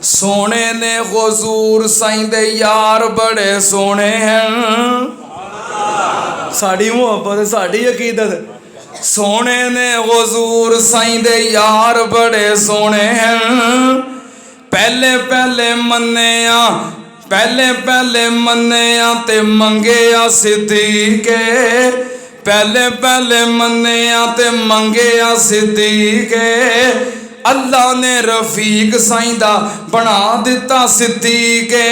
सोने ने हुजूर साईं दे यार बड़े सोने हैं। साड़ी मुहब्बत साड़ी अकीदत। सोने ने हुजूर साईं दे यार बड़े सोने हैं। पहले पहले मन्ने ते मंगे आ सिद्दीके। पहले पहले मन्ने ते मंगे आ सिद्दीके। अल्लाह ने रफीक साईं दा बना दिता सिद्दीके।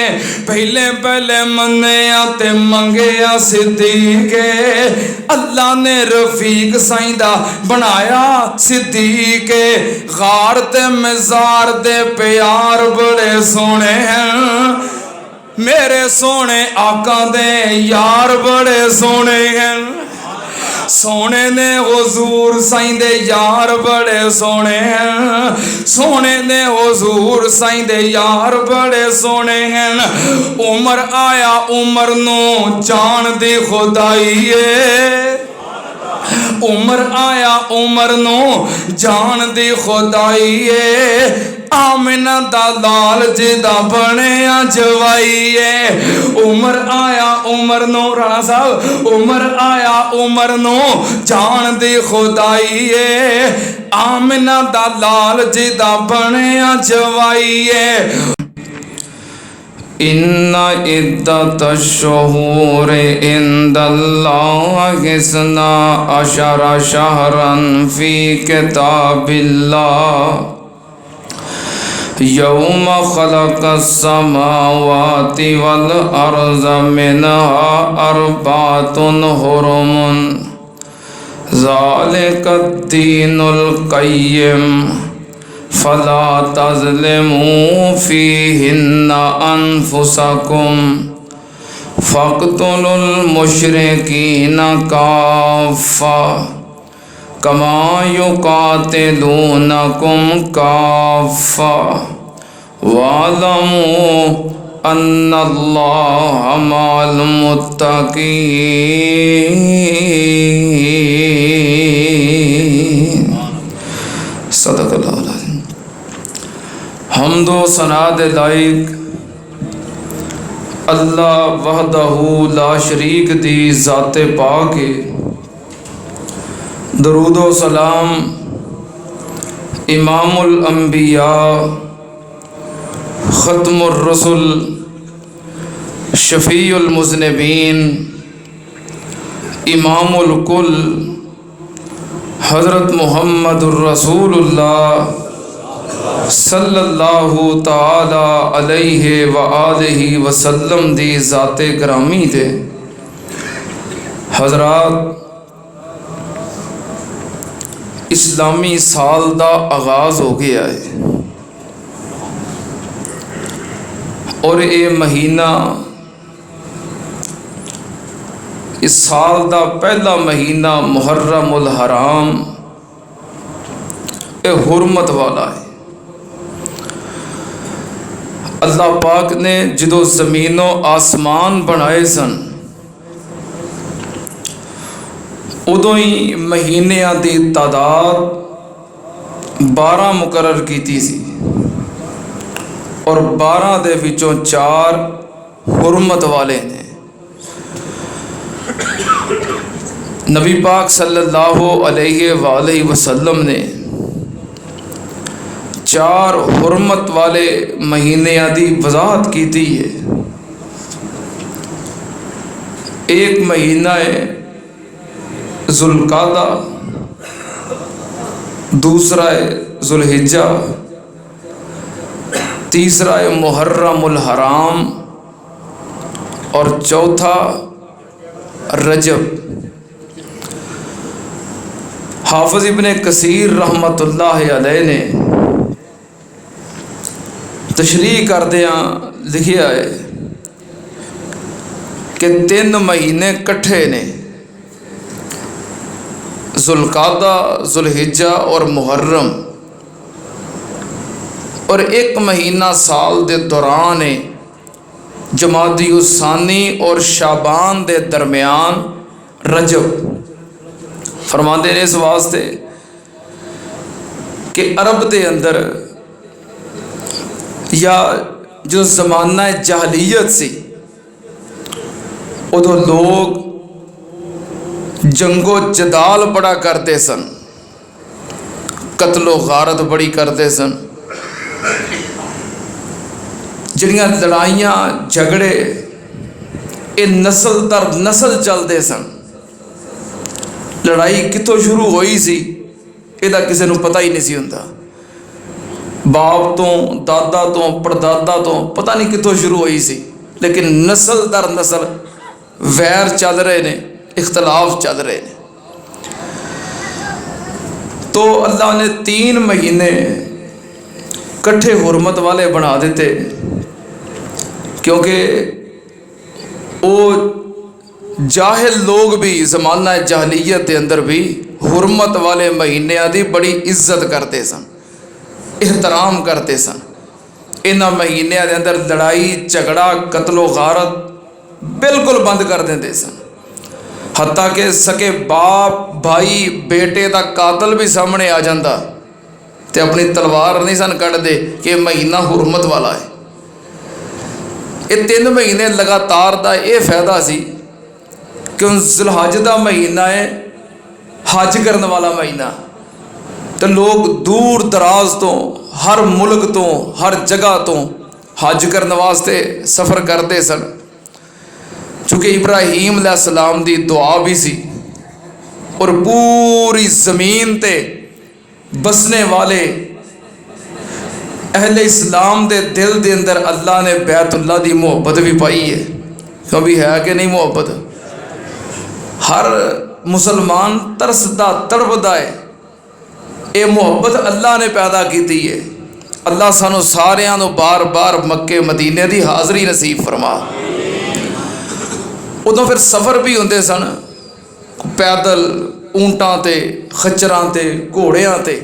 पहले पहले मन्ने ते मंगे आ सिद्दीके। अल्लाह ने रफीक साईं दा बनाया सिद्दीके। गार ते मज़ार दे प्यार बड़े सोने हैं। मेरे सोने आका दे यार बड़े सोने हैं। सोने ने हुजूर साईं दे यार बड़े सोने हैं। सोने ने हुजूर साईं दे यार बड़े सोने हैं। उमर आया उमर नू जान दी खुदाई है। उमर आया उमर नू जान दी खुदाई है। आमिना दा लाल जिदा बने जवाई है। उमर आया उमर नो राणा साहब उमर आया उमर नो जान दी खुदाई है। आमिना दा लाल जिदा बने जवाई है। इन्ना इद्दत शुहूर इंदल्लाह इस्ना अशरा शहरन फी किताबिल्लाह यौम खलक़स समावाति वल अर्ज़ मिनहा अर्बातुन हुरुमुन ज़ालिकद्दीनुल क़य्यिम फला तज़लिमू फ़ीहिन्ना अनफुसकुम फ़क़्तुलुल मुशरिकीना काफ़्फ़ा कमा युक़ातिलूनकुम काफ़्फ़ा वालमू अन्नल्लाह मअल मुत्तक़ीन। सदक़ल्लाहुल अज़ीम। हम्दो सना दे लायक अल्लाह वहदहू ला शरीक दी ज़ाते पाक है। दरूदो सलाम इमामुल अंबिया ख़त्मुर रसूल शफ़ीउल मुज़निबीन इमामुल कुल हज़रत मुहम्मदुर रसूलुल्लाह सल्लल्लाहु ताला अलैहि व आलिहि वसल्लम दी ज़ाते ग्रामी दे। हज़रात इस्लामी साल दा आगाज़ हो गया है और ये महीना इस साल दा पहला महीना मुहर्रमुल हराम ये हुर्मत वाला है। अल्लाह पाक ने जो ज़मीनो आसमान बनाए सन उदों ही महीनियां की तादाद 12 मुकर्रर की सी और 12 दे विचों 4 हुर्मत वाले ने। नबी पाक सल्लल्लाहु अलैहि वसल्लम ने 4 हुर्मत वाले महीनियां की वजाहत की है। एक महीना है ज़ुल्क़ादा, दूसरा है ज़ुल्हिज्जा, तीसरा है मुहर्रमुल हराम और चौथा रजब। हाफ़िज़ इब्ने कसीर रहमतुल्लाह अलैह ने तशरीह करदियां लिखिया है कि 3 महीने कट्ठे ने ज़ुल्क़ादा, ज़ुल्हिज्जा और मुहर्रम, और एक महीना साल दे दौरान है जमादी उसानी और शाबान दे दरमियान रजब। फरमाते ने इस वास्ते कि अरब के अंदर या जो ज़माना जहलीयत सी, उदों लोग जंगो जदाल बड़ा करते सन, कतलो गारत बड़ी करते सन। जिहड़ियां लड़ाइयां झगड़े ये नस्ल दर नस्ल चलते सन। लड़ाई कितों शुरू हुई सी इहदा किसी नूं पता ही नहीं सी हुंदा। बाप तो दादा तो परदादा तो पता नहीं कितों शुरू हुई सी, लेकिन नस्ल दर नस्ल वैर चल रहे ने, इख्तलाफ चल रहे ने। तो अल्लाह ने 3 महीने कट्ठे हुरमत वाले बना देते, क्योंकि वो जाहिल लोग भी ज़माना जहलीयत के अंदर भी हुरमत वाले महीनों की बड़ी इज्जत करते सन, एहतराम करते सन। इन्हां महीनों के अंदर लड़ाई झगड़ा कतलो गारत बिल्कुल बंद कर देंदे सन। हत्ता कि सके बाप भाई बेटे का कातल भी सामने आ जाता तो अपनी तलवार नहीं सन कढ़ते कि महीना हुरमत वाला है। ये 3 महीने लगातार का यह फायदा सी कि ज़ुल्हज का महीना है, हज करने वाला महीना, तो लोग दूर दराज तो हर मुल्क तो हर जगह तो हज करने वास्ते सफ़र करते सन। चूँकि इब्राहीम अलैहिस्सलाम की दुआ भी सी, और पूरी ज़मीन ते बसने वाले अहले इस्लाम के दिल के अंदर अल्लाह ने बैतुल्लाह की मुहब्बत भी पाई है। कभी है कि नहीं मुहब्बत? हर मुसलमान तरसदा तड़पदा है। ये मुहब्बत अल्लाह ने पैदा की है। अल्लाह सानू सारियां नू बार बार मक्के मदीने की हाज़री नसीब फरमा। उदों फिर सफ़र भी होंदे सन, पैदल ऊंटां ते खच्चरां ते घोड़ियां ते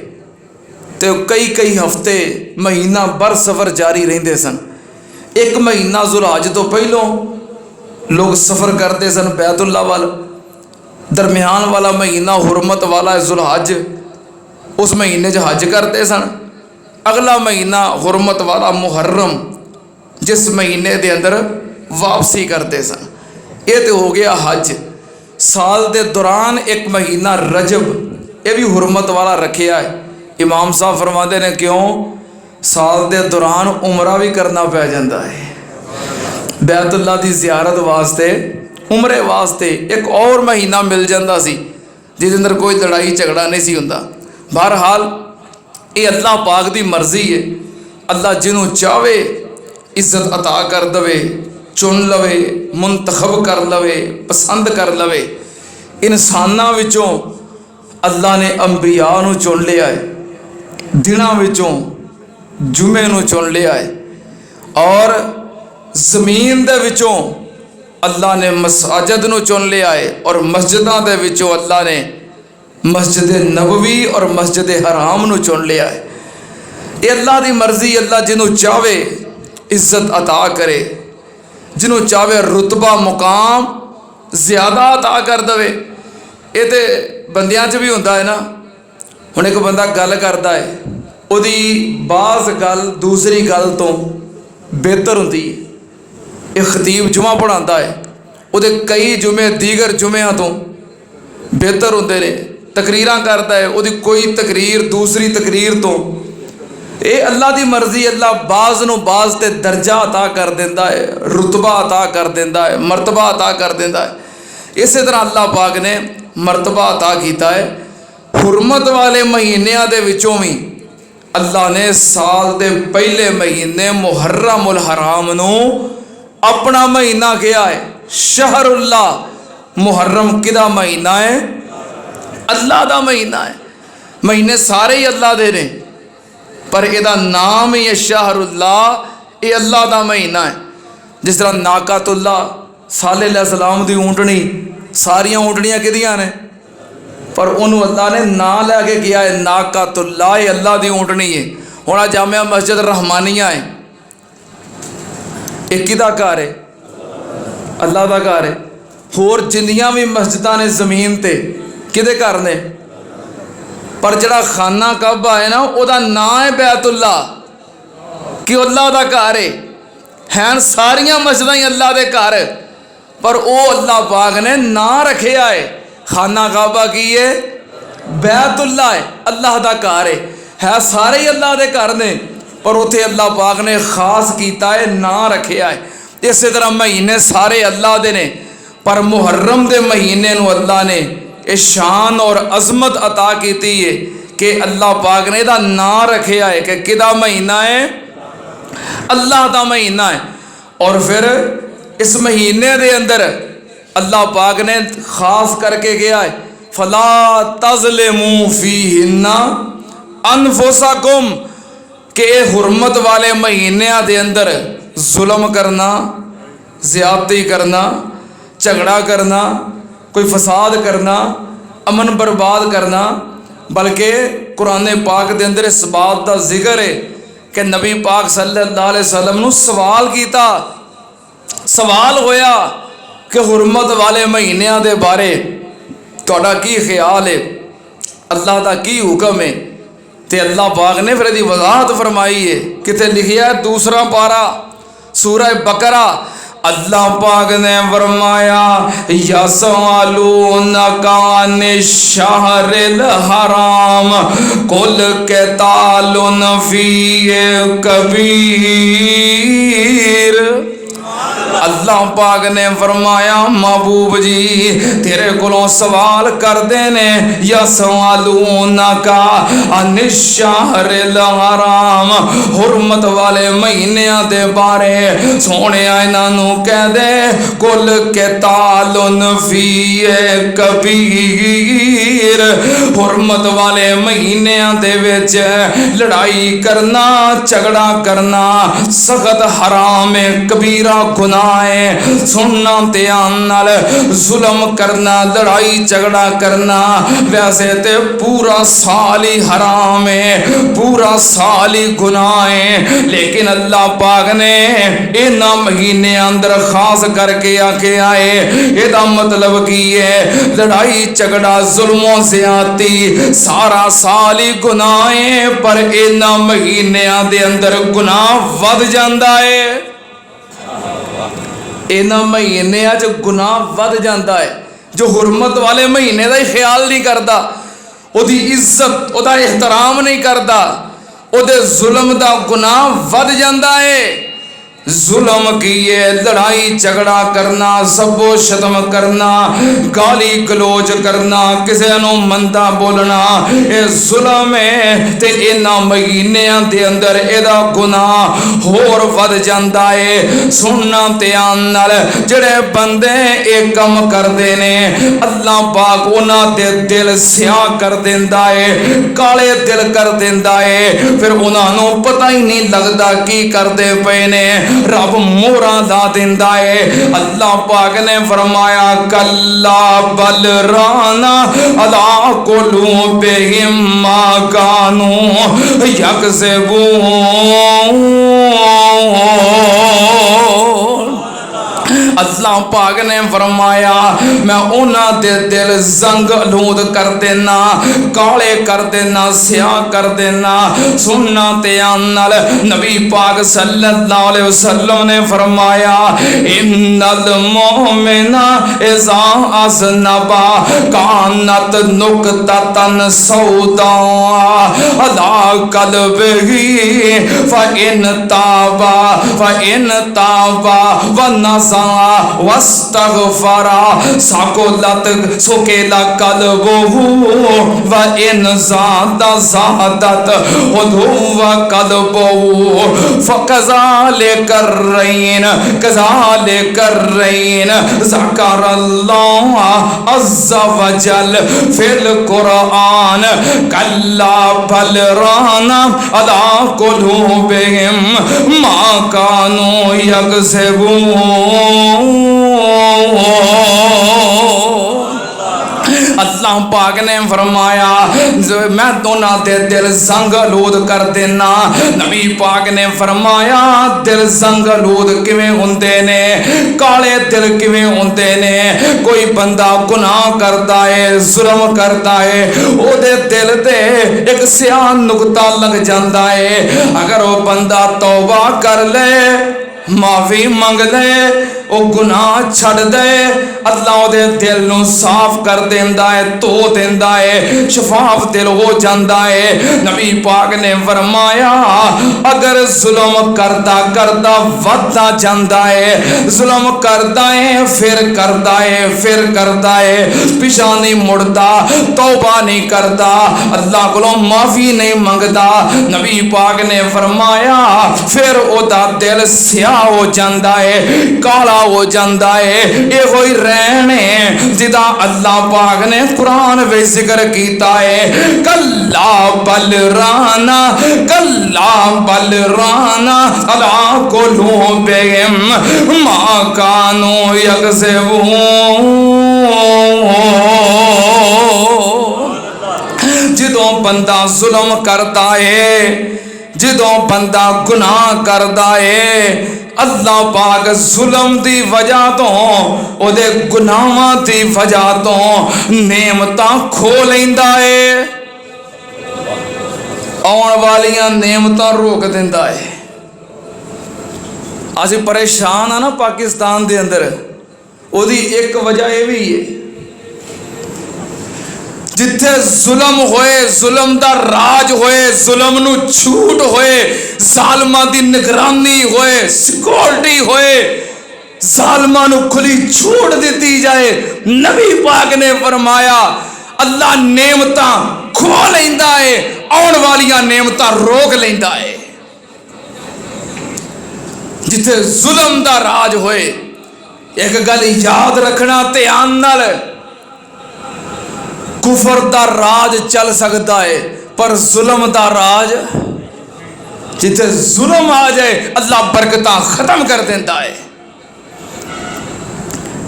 कई कई हफ्ते महीना भर सफ़र जारी रहिंदे सन। 1 महीना ज़ुल्हज तो पहलों लोग सफ़र करते सन बैतुल्लाह वाल। दरमियान वाला महीना हुरमत वाला है ज़ुल्हज, उस महीने हज करते सन। अगला महीना हुरमत वाला मुहर्रम, जिस महीने के अंदर वापसी करते सन। ये तो हो गया हज। साल के दौरान 1 महीना रजब, ये भी हुरमत वाला रखिया है। इमाम साहब फरमाते ने क्यों? साल के दौरान उमरा भी करना पै जाता है। बैतुल्लाह की ज़ियारत वास्ते, उमरे वास्ते एक और महीना मिल जाता सी जिस अंदर कोई लड़ाई झगड़ा नहीं सी हुंदा। बहरहाल ये अल्लाह पाक की मर्जी है। अल्लाह जिन्हों चाहे इज्जत अता कर दवे, चुन लवे, मुंतखब कर लवे, पसंद कर लवे। इंसानां विचों अल्लाह ने अंबिया नूं चुन लिया है, दिनां विचों जुमे नूं चुन लिया है, और ज़मीन दे विचों अल्लाह ने मसाजिद नूं चुन लिया है, और मस्जिदां दे विचों अल्लाह ने मस्जिद नबवी और मस्जिद हराम नूं चुन लिया है। ये अल्लाह की मर्जी। अल्लाह जिन्हों चाहे इज्जत अता करे, जिन्हों चाहे रुतबा मुकाम ज़्यादा अता कर दे। ये तो बंदियां च भी होंदा है ना। हुण एक बंदा गल करता है, उहदी बाज़ गल दूसरी गल तो बेहतर होंदी है। एक खतीब जुमा पढ़ाता है, उहदे कई जुमे दीगर जुमियां तो बेहतर होंदे ने। तकरीरां करता है, उहदी कोई तकरीर दूसरी तकरीर तो। ये अल्लाह की मर्जी। अल्लाह बाज़ नूं बाज़ ते दर्जा अता कर देंदा है, रुतबा अता कर देंदा है, मरतबा अता कर देंदा है। इस तरह अल्लाह पाक ने मरतबा अता किया है। हुरमत वाले महीनों के विचों भी अल्लाह ने साल के पहले महीने मुहर्रमुल हराम नूं अपना महीना किया है। शहरुल्लाह। मुहर्रम किदा महीना है? अल्लाह का महीना है। महीने सारे ही अल्लाह दे ने, पर यदा नाम ही है शाहरुल्लाह। ये अल्लाह का महीना है। जिस तरह नाकातुल्लाह, साले अलैहिस्सलाम की ऊँटनी, सारिया ऊँटनियाँ किदियां ने, पर उन्होंने अल्लाह ने ना लैके किया है नाकातुल्लाह। ये अल्लाह की ऊँटनी है। हुण जामिया मस्जिद रहमानिया है, एक किदा घर है? अल्लाह का घर है। होर जिन्नियां भी मस्जिदां ने ज़मीन ते किदे घर ने? पर जड़ा खाना काबा है ना, उहदा नाम है बैतुल्लाह। कि अल्लाह दा घर है सारिया मस्जिदां ही अल्लाह दे घर, पर वो अल्लाह पाक ने ना रखिया है खाना काबा की है बैतुल्ला है, अल्लाह दा घर है सारे ही अल्लाह दे घर ने, पर उथे अल्लाह पाक ने खास किया है ना रखिया है। इस तरह महीने सारे अल्लाह दे ने, पर मुहर्रम दे महीने नूं अल्लाह ने इस शान और अजमत अता की है कि अल्लाह पाक ने इहदा ना रखिया है कि किदा महीना है, अल्लाह दा महीना है। और फिर इस महीने दे अंदर अल्लाह पाक ने खास करके गया है फला तज़लिमू फीहिन्ना अनफुसकुम, कि हुर्मत वाले महीनों के अंदर जुल्म करना, ज़्यादती करना, झगड़ा करना, कोई फसाद करना, अमन बर्बाद करना, बल्कि कुरान पाक के अंदर इस बात का जिक्र है कि नबी पाक सल्लल्लाहु अलैहि वसल्लम नूं सवाल किया, सवाल होया कि हुर्मत वाले महीनों के बारे तुहाडा की ख्याल है, अल्लाह का की हुक्म है। तो अल्लाह पाक ने फिर वजाहत फरमाई है, कितने लिखिया है दूसरा पारा सूरह बकरा, अल्लाह पाक ने फरमाया यसअलूनका अनिश-शहरिल हराम कुल क़ितालुन फ़ीहि कबीर। अल्लाह पाक ने फरमाया महबूब जी तेरे कोलों सवाल करते ने यसअलूनका अनिश-शहरिल हराम, हुर्मत वाले महीनों के बारे सोने इन्हों कह दे कुल क़ितालुन फ़ीहि कबीर, हुर्मत वाले महीनों के विच लड़ाई करना, झगड़ा करना सख्त हराम है, कबीरा गुनाह है। सुनना ध्यान नाल, जुल्म करना, लड़ाई झगड़ा करना वैसे तो पूरा साल ही हराम है, पूरा साल ही गुनाह है, लेकिन अल्लाह पाक ने इन्हां महीने अंदर खास करके आके आए, इसका मतलब की है लड़ाई झगड़ा जुल्मों से आती सारा साल ही गुनाह है, पर इन्हां महीनों के अंदर गुनाह वध जाता है, इन्हां महीनों च गुनाह वध जाता है। जो हुर्मत वाले महीने का ही ख्याल नहीं करता, उहदी इज्जत उहदा एहतराम नहीं करता, उहदे जुल्म का गुनाह वध जाता है। जुल्म किए, लड़ाई झगड़ा करना, सबो शतम करना, गाली गलोच करना, किसी नूं मंदा बोलना, ये जुल्म है। ते इन्हां महीनों के अंदर इहदा गुनाह होर वध जाता है। सुनना ध्यान नाल, जिहड़े बंदे ये कम करते ने अल्लाह पाक उन्हां दे दिल स्याह कर दिंदा है, काले दिल कर दिंदा है, फिर उन्हां नूं पता ही नहीं लगता की करते पे ने, रब मोहरा ला दिंदा है। अल्लाह पाक ने फरमाया कल्ला बल राना अला कुलूबिहिम मा कानू यकज़िबून। अल्लाह पाक ने फरमाया मैं उन्हां दे दिल जंग आलूद कर देना, काले कर देना, स्याह कर देना। सुनना ध्यान नाल, नबी पाक सल्लल्लाहु अलैहि वसल्लम ने फरमाया इन्नल मोमिना इज़ा अज़नबा कानत नुक्ततन सौदा अला कल्बिही फ़इन ताबा व नज़ा वस्तग़फ़रा सकुलत सुकिला कल्बुहु व इन ज़ादा ज़ादत उदुव कल्बुहु फ़कज़ालिका कज़ालिका ज़करल्लाह अज़्ज़ा व जल फ़िल क़ुरआन कल्ला बल राना अला कुलूबिहिम मा कानू यकज़िबून। अल्लाह पाक ने फरमाया मैं दोनों दे दिल संगलूद कर देना। नबी पाक ने फरमाया दिल संगलूद किवें हुंदे ने, काले दिल किवें हुंदे ने। कोई बंदा गुनाह करता है, जुल्म करता है, ओदे दिल ते एक स्याह नुकता लग जाता है। अगर वो बंदा तौबा कर ले, माफी मंग ले, वो गुनाह छड़ दे, अल्लाह दे दिल नूं साफ कर देंदा है, धो देंदा है, शफाफ दिल हो जाता है। नबी पाक ने फरमाया अगर जुल्म करता करता वधदा जाता है, जुल्म करता है फिर करता है, फिर करता है, पिछा नहीं मुड़दा, तौबा नहीं करता, अल्लाह कोलों माफी नहीं मंगदा, नबी पाक ने फरमाया फिर ओदा दिल स्याह हो जाता है, काला हो जाता है। ये कोई रहन है जिदा अल्लाह पाक ने कुरान में जिक्र किया है, कल्ला बलराना, कल्ला बलराना अला कुलूबिहिम मा कानू यक्सिबून। जिदों बंदा जुल्म करता है, जिदों बंदा गुनाह करता है, अल्लाह पाक जुल्म की वजह तो, ओदे गुनाहां की वजह तो नेमतां खो लैंदा है, आउण वालियां नेमतां रोक दिंदा है। असीं परेशान आ ना पाकिस्तान दे अंदर, ओदी एक वजह यह भी है जिथे जुल्म होए, जुल्म दा राज होए, जुल्म नू छूट होए, जालमा दी निगरानी होए, सिक्योरिटी होए, जालमा नू खुली छूट दी जाए, नबी पाक ने फरमाया अल्लाह नेमतां खो लैंदा है, आउण वालियां नेमतां रोक लैंदा है। जिथे जुल्म दा राज होए, एक गल याद रखना ध्यान नाल, कुफर दा राज चल सकता है पर जुल्म दा राज, जिथे जुल्म आ जाए अल्लाह बरकत खत्म कर देता है।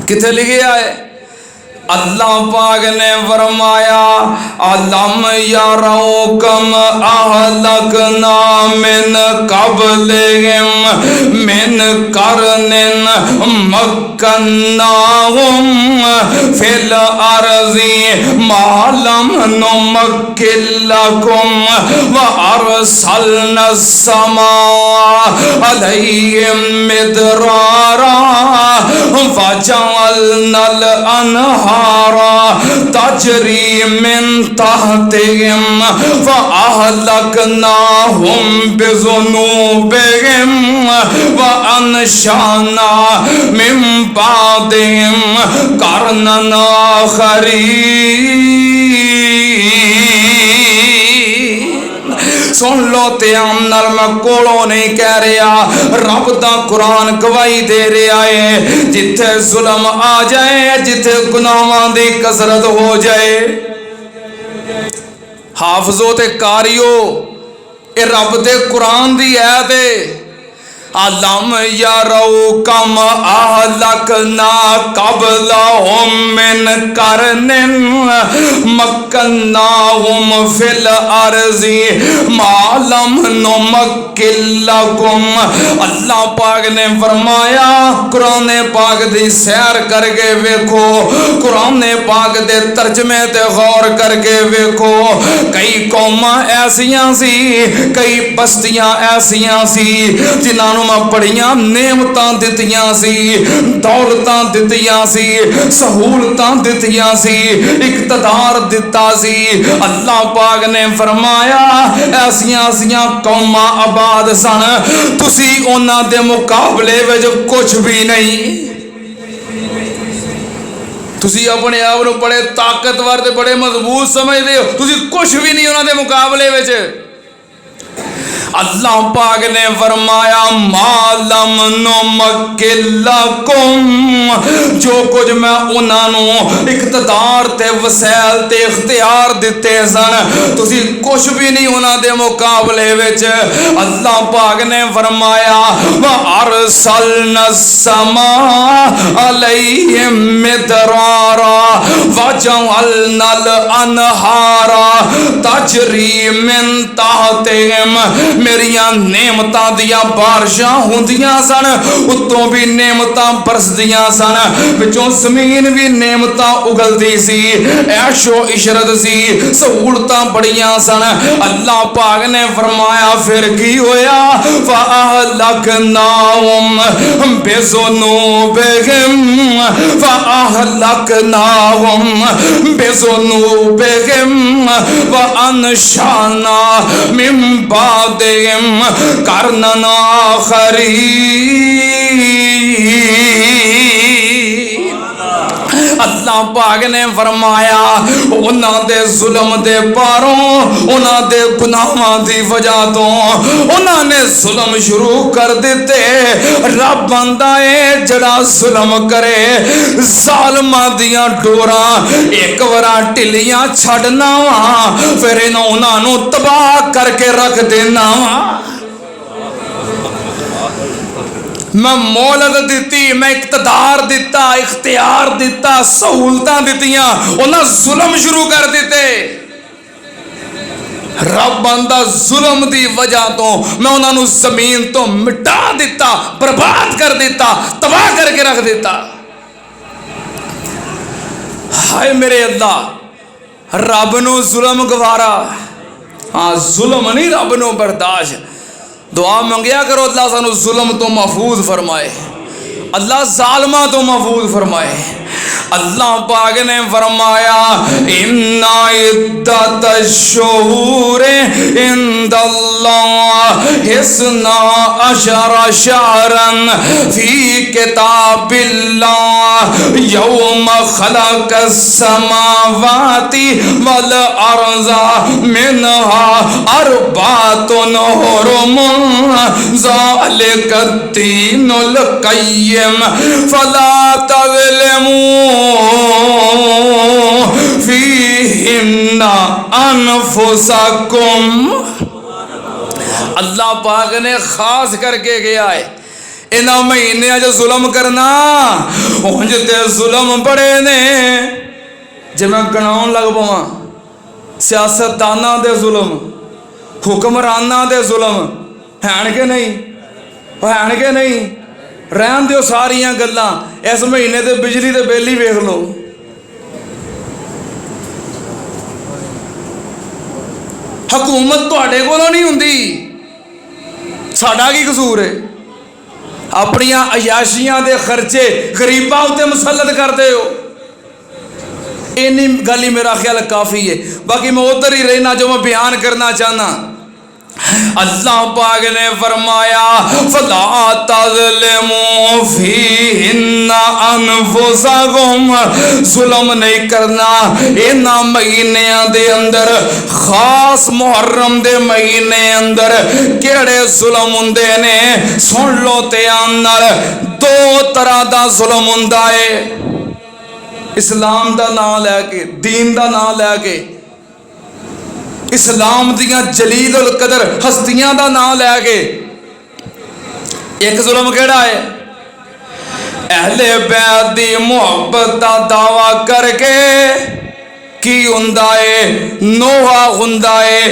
किथे लिखे है अल्लाह पाक ने फरमाया अलम यारौ कम अहलकना मिन कबलिहिम मिन करनिन मक्कन्नाहुम फिल अर्ज़ि मा लम नुमक्किन लकुम व अरसलना समा अलैहिम मिदरारा व जअलनल अनहारा तजरी मिन तहतिहिम व अहलकनाहुम बिज़ुनूबिहिम व अनशाना मिन बादिहिम करनन आखरीन। सुन लो ध्यान नाल, मैं कोलों नहीं कह रहा, रब दा कुरान गवाही दे रहा है। जिथे जुल्म आ जाए, जिथे गुनाहां दी कसरत हो जाए, हाफजो ते कारियो, ये रब दे कुरान दी ऐत है। अलम यारौ कम अहलकना कबलहुम मिन करनिन मक्कन्नाहुम फिल अर्ज़ि मा लम नुमक्किन लकुम। अल्लाह पाक ने फरमाया कुरान पाक दी सैर करके वेखो, कुरान पाक दे तर्जमे ते गौर करके वेखो। कई कौमां ऐसियां सी, कई बस्तियां ऐसियां सी जिन्हां मैं बड़ियां नेमतां दित्तियां सी, दौलतां दित्तियां सी, सहूलतां दित्तियां सी, इकतदार दिता सी। अल्लाह पाक ने फरमाया ऐसियां ऐसियां कौमां आबाद सन, तुसी उन्हां दे मुकाबले विच कुछ भी नहीं। तुसी अपने आप नूं बड़े ताकतवर ते बड़े मजबूत समझदे हो, तुसी कुछ भी नहीं उन्हां दे मुकाबले विच। अल्लाह पाक ने फरमाया मालम नुमक्किलकुम, जो कुछ मैं उन्होंने इख्तियार ते वसैल ते इख्तियार दिते सन, तुसी कुछ भी नहीं उन्होंने मुकाबले विच। अल्लाह पाक ने फरमाया व अरसलना समा अलैहिम मिदरारा वजअलनल अनहारा तजरी मिन तहतिहिम, मेरियां नेमतां दियां बारिशां हुंदियां सन, उत्तों भी नेमतां बरसदियां सन, विचों जमीन भी नेमतां उगलदी सी, ऐशो इशरत सी, सहूलतां बड़ियां सन। अल्लाह पाक ने फरमाया फिर की होया फ़अहलकनाहुम बिज़ुनूबिहिम फ़अहलकनाहुम बिज़ुनूबिहिम व अनशाना मिन बादिहिम करनन आखरीन। अल्लाह पाक ने फरमाया उन्होंने जुल्म दे पारों, उन्होंने गुनाहां दी वजह तो उन्होंने जुल्म शुरू कर दिते। रब आंदा है जड़ा जुल्म करे जालिमां दियां डोरां एक बार ढिलियां छड्डना वा, फिर उन्होंने तबाह करके रख देना वा। मैं मोहलत दी, मैं इख्तियार दिता, इख्तियार दिता, सहूलतां दित्तियां, उन्हें जुल्म शुरू कर दिते। रब आंदा जुल्म दी वजह तो मैं उन्होंने जमीन तो मिटा दिता, बर्बाद कर दिता, तबाह करके रख दिता। हाय मेरे अल्लाह, रब नूं जुल्म गवारा, हाँ जुल्म नहीं रब नूं बर्दाश्त। दुआ मंगिया करो अल्लाह सानू जुल्म तो महफूज फरमाए, अल्लाह जालिमां तो महफूज फरमाए। अल्लाह पाक ने फरमाया इन्ना इद्दतश्शुहूरि इंदल्लाह हिस्ना अशरा शहरन फी किताबिल्लाह यौम खलक़स समावाति वल अर्ज़ा मिनहा अर्बातुन हुरुमुन ज़ालिकद्दीनुल क़य्यिम फला तज़लिमू फीहिन्ना अनफुसकुम। अल्लाह पाक ने खास करके गया है इन्हां महीनों जो जुल्म करना, उंज ते जुल्म बड़े ने। जे मैं गणाउन लग पवां सियासतदानां दे जुल्म, हुक्मरानां दे जुल्म हैन के नहीं, हैन के नहीं? रहन दिओ सारियां गल्लां, इस महीने ते बिजली ते बिल ही वेख लो। हुकूमत तुहाडे कोलों नहीं हुंदी, साडा की कसूर है? अपनियां अयाशियां दे खर्चे गरीबां उत्ते मुसल्लत करदे हो। इन्नी गल ही मेरा ख्याल काफ़ी है, बाकी मैं उधर ही रहना जो मैं बयान करना चाहना। अल्लाह पाक ने फरमाया फला तज़लिमू फीहिन्ना अनफुसकुम, जुल्म नहीं करना इन्हां महीनों दे अंदर। खास मुहर्रम दे महीने अंदर केड़े जुल्म हुंदे ने सुन लो ध्यान नाल। दो तरह दा जुल्म हुंदा है, इस्लाम दा नाम लैके, दीन दा नाम लैके, इस्लाम दियां जलील उल कदर हस्तियां दा नाम लैके। एक जुल्म केड़ा है? अहले बैत दी मुहब्बत दा दावा करके की हुंदा है, नोहा हुंदा है,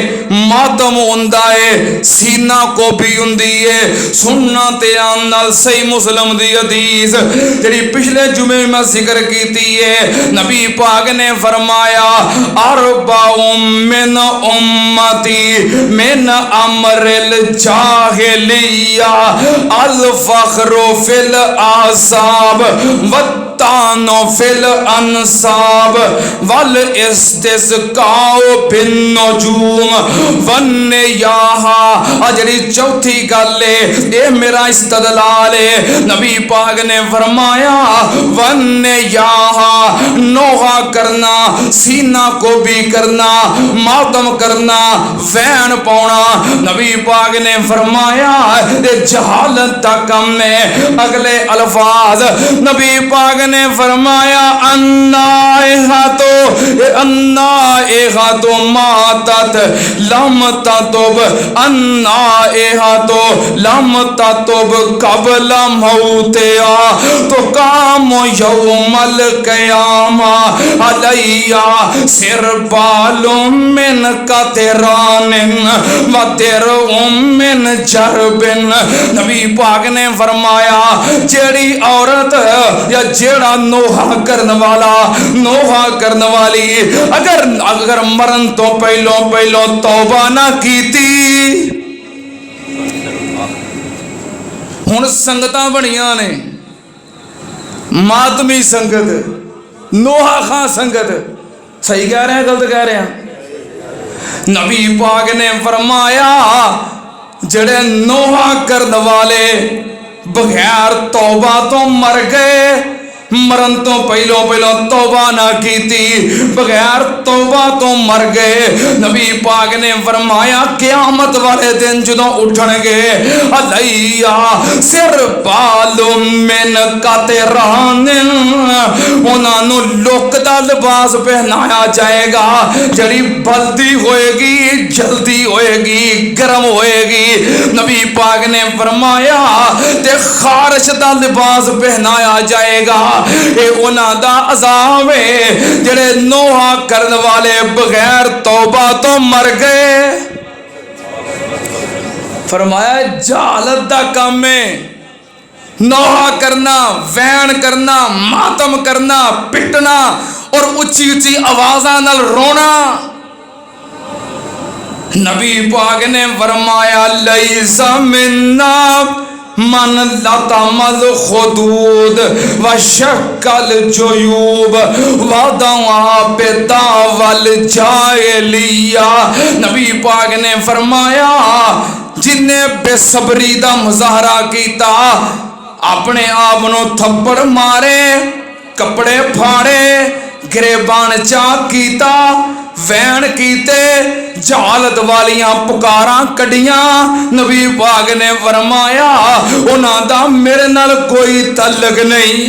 मातम हुंदा है, सीना को भी हुंदी है। सुनना ध्यान नाल सही मुस्लिम दी हदीस जिहड़ी पिछले जुमे में जिक्र कीती है। नबी पाक ने फरमाया अरबाउम मिन उम्मती मिन अमरिल जाहिलिया अल फख्रु फिल आसाब वत्तानो फिल अनसाब वल इस्तिस्काओ बिन नजूम वन्ने याहा। अजरी चौथी गल है ये मेरा इस्तदलाल है। नबी पाक ने फरमाया वन्ने याहा, नोहा करना, सीना को भी करना, मातम करना, वैन पाउना। नबी पाक ने फरमाया ये जहालत का कम है। अगले अल्फाज नबी पाक ने फरमाया अन्ना तो मातत लम ततुब, अन्ना तो लम ततुब कबल मौतिया तो काम यौमल क़यामा अलैया सिर बालुम मिन कतरानिन व दिरउम मिन जरबिन। नबी पाक ने फरमाया जेड़ी औरत या जेड़ा नोहा करने वाला, नोहा करने वाली अगर मरण तो पहलो तौबा ना कीती। हुण संगतां बणियां ने, मातमी संगत, नोहा खां संगत। सही कह रहे हैं गलत कह रहे हैं? नबी पाक ने फरमाया जेड़े नोहा करने वाले बगैर तौबा तो मर गए, मरण तो पहलो तौबा ना कीती, बगैर तौबा तो मर गए। नबी पाक ने फरमाया क़यामत वाले दिन जदों उठणगे अलैया सिर बालुम मिन कतरानिन, उन्हां नूं लुक दा लिबास पहनाया जाएगा जड़ी बलदी होएगी, जल्दी होएगी, गर्म होएगी। नबी पाक ने फरमाया ते खारिश दा लिबास पहनाया जाएगा। ये उन्हां दा अज़ाब है जेड़े नोहा करने वाले बगैर तौबा तो मर गए। फरमाया जहालत दा काम है नोहा करना, वैन करना, मातम करना, पिटना और उच्ची उच्ची आवाज़ां नाल रोना। नबी पाक ने फरमाया लैसा मिन्ना मन लतमल खुदूद व शक्ल जुयूब वदवा बेतावल जायलिया। नबी पाक ने फरमाया जिन्हें बेसब्री दा मुजाहरा किया, अपने आप नूं थप्पड़ मारे, कपड़े फाड़े, गिरेबान चाक किया, वैन कीते, जहालत वालियां पुकारां कढ़ियां। नबी पाक ने फरमाया उन्हां दा मेरे नाल कोई तल्लक नहीं।